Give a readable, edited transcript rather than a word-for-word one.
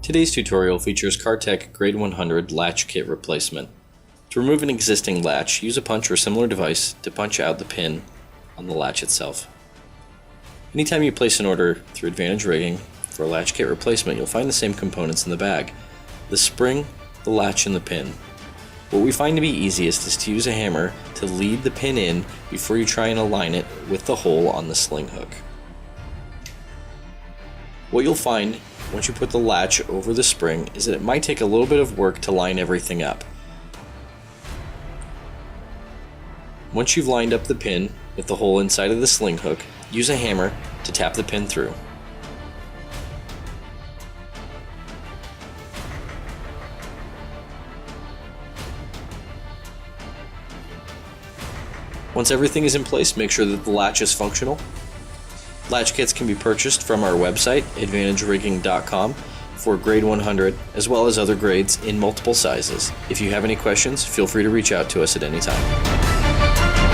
Today's tutorial features Cartec Grade 100 latch kit replacement. To remove an existing latch, use a punch or similar device to punch out the pin on the latch itself. Anytime you place an order through Advantage Rigging for a latch kit replacement, you'll find the same components in the bag: the spring, the latch, and the pin. What we find to be easiest is to use a hammer to lead the pin in before you try and align it with the hole on the sling hook. What you'll find once you put the latch over the spring is that it might take a little bit of work to line everything up. Once you've lined up the pin with the hole inside of the sling hook, use a hammer to tap the pin through. Once everything is in place, make sure that the latch is functional. Latch kits can be purchased from our website, advantagerigging.com, for grade 100, as well as other grades in multiple sizes. If you have any questions, feel free to reach out to us at any time.